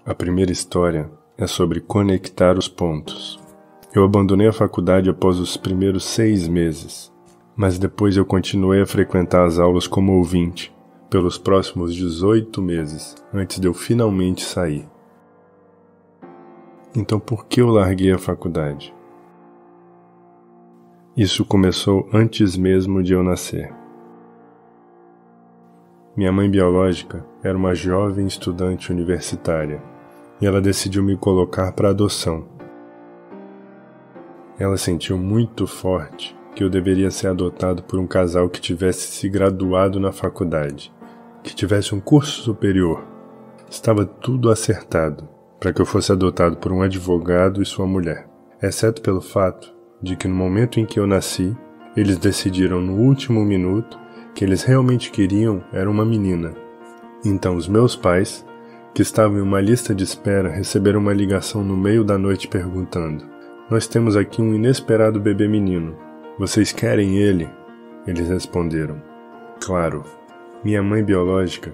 A primeira história é sobre conectar os pontos. Eu abandonei a faculdade após os primeiros 6 meses, mas depois eu continuei a frequentar as aulas como ouvinte pelos próximos 18 meses, antes de eu finalmente sair. Então por que eu larguei a faculdade? Isso começou antes mesmo de eu nascer. Minha mãe biológica era uma jovem estudante universitária e ela decidiu me colocar para adoção. Ela sentiu muito forte que eu deveria ser adotado por um casal que tivesse se graduado na faculdade, que tivesse um curso superior. Estava tudo acertado para que eu fosse adotado por um advogado e sua mulher, exceto pelo fato de que no momento em que eu nasci, eles decidiram no último minuto que eles realmente queriam era uma menina. Então os meus pais, que estavam em uma lista de espera, receberam uma ligação no meio da noite perguntando: "Nós temos aqui um inesperado bebê menino. Vocês querem ele?" Eles responderam: "Claro." Minha mãe biológica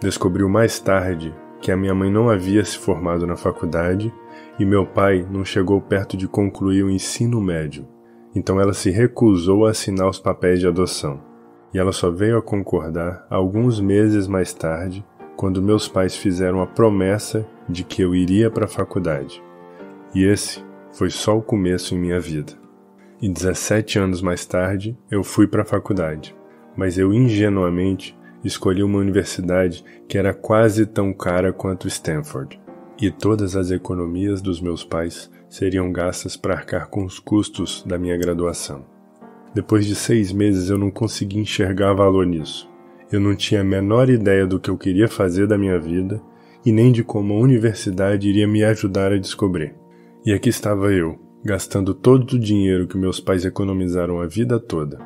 descobriu mais tarde que a minha mãe não havia se formado na faculdade e meu pai não chegou perto de concluir o ensino médio. Então ela se recusou a assinar os papéis de adoção. E ela só veio a concordar alguns meses mais tarde, quando meus pais fizeram a promessa de que eu iria para a faculdade. E esse foi só o começo em minha vida. E 17 anos mais tarde, eu fui para a faculdade. Mas eu ingenuamente escolhi uma universidade que era quase tão cara quanto Stanford. E todas as economias dos meus pais seriam gastas para arcar com os custos da minha graduação. Depois de 6 meses eu não consegui enxergar valor nisso. Eu não tinha a menor ideia do que eu queria fazer da minha vida e nem de como a universidade iria me ajudar a descobrir. E aqui estava eu, gastando todo o dinheiro que meus pais economizaram a vida toda.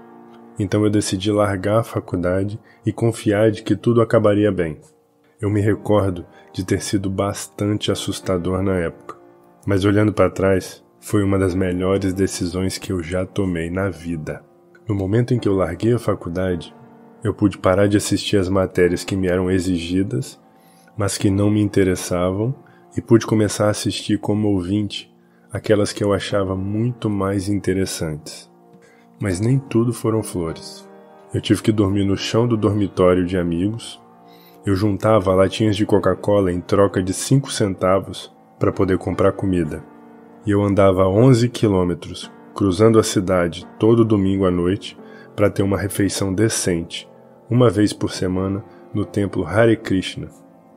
Então eu decidi largar a faculdade e confiar de que tudo acabaria bem. Eu me recordo de ter sido bastante assustador na época, mas olhando para trás, foi uma das melhores decisões que eu já tomei na vida. No momento em que eu larguei a faculdade, eu pude parar de assistir as matérias que me eram exigidas, mas que não me interessavam, e pude começar a assistir como ouvinte aquelas que eu achava muito mais interessantes. Mas nem tudo foram flores. Eu tive que dormir no chão do dormitório de amigos. Eu juntava latinhas de Coca-Cola em troca de 5 centavos para poder comprar comida. E eu andava 11 quilômetros, cruzando a cidade todo domingo à noite para ter uma refeição decente, uma vez por semana, no templo Hare Krishna,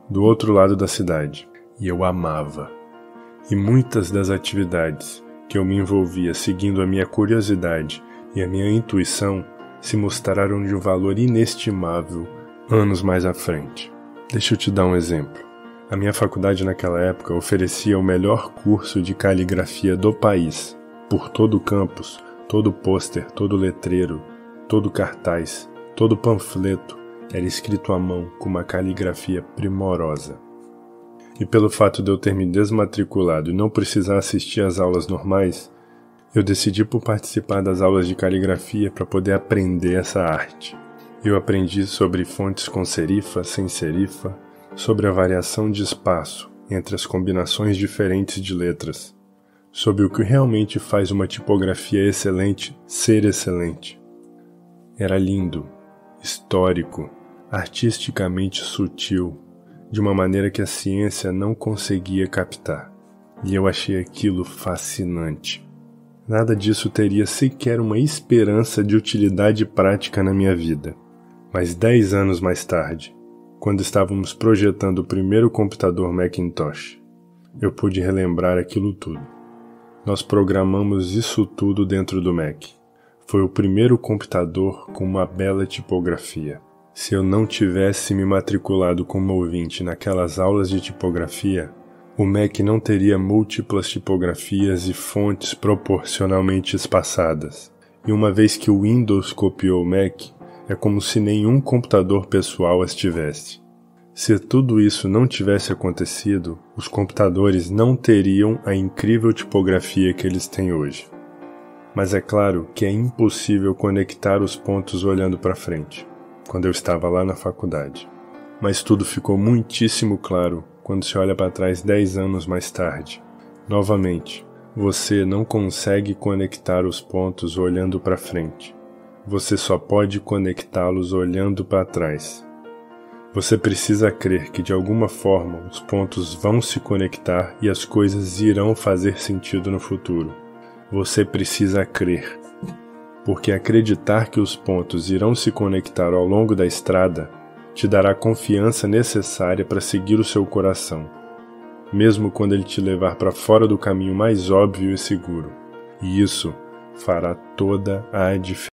do outro lado da cidade. E eu amava. E muitas das atividades que eu me envolvia seguindo a minha curiosidade e a minha intuição se mostraram de um valor inestimável anos mais à frente. Deixa eu te dar um exemplo. A minha faculdade naquela época oferecia o melhor curso de caligrafia do país. Por todo o campus, todo pôster, todo letreiro, todo cartaz, todo panfleto era escrito à mão com uma caligrafia primorosa. E pelo fato de eu ter me desmatriculado e não precisar assistir às aulas normais, eu decidi por participar das aulas de caligrafia para poder aprender essa arte. Eu aprendi sobre fontes com serifa, sem serifa, sobre a variação de espaço entre as combinações diferentes de letras, sobre o que realmente faz uma tipografia excelente ser excelente. Era lindo, histórico, artisticamente sutil, de uma maneira que a ciência não conseguia captar, e eu achei aquilo fascinante. Nada disso teria sequer uma esperança de utilidade prática na minha vida. Mas 10 anos mais tarde, quando estávamos projetando o primeiro computador Macintosh, eu pude relembrar aquilo tudo. Nós programamos isso tudo dentro do Mac. Foi o primeiro computador com uma bela tipografia. Se eu não tivesse me matriculado como ouvinte naquelas aulas de tipografia, o Mac não teria múltiplas tipografias e fontes proporcionalmente espaçadas. E uma vez que o Windows copiou o Mac, é como se nenhum computador pessoal as tivesse. Se tudo isso não tivesse acontecido, os computadores não teriam a incrível tipografia que eles têm hoje. Mas é claro que é impossível conectar os pontos olhando para frente, quando eu estava lá na faculdade. Mas tudo ficou muitíssimo claro quando se olha para trás 10 anos mais tarde. Novamente, você não consegue conectar os pontos olhando para frente. Você só pode conectá-los olhando para trás. Você precisa crer que de alguma forma os pontos vão se conectar e as coisas irão fazer sentido no futuro. Você precisa crer. Porque acreditar que os pontos irão se conectar ao longo da estrada te dará a confiança necessária para seguir o seu coração, mesmo quando ele te levar para fora do caminho mais óbvio e seguro. E isso fará toda a diferença.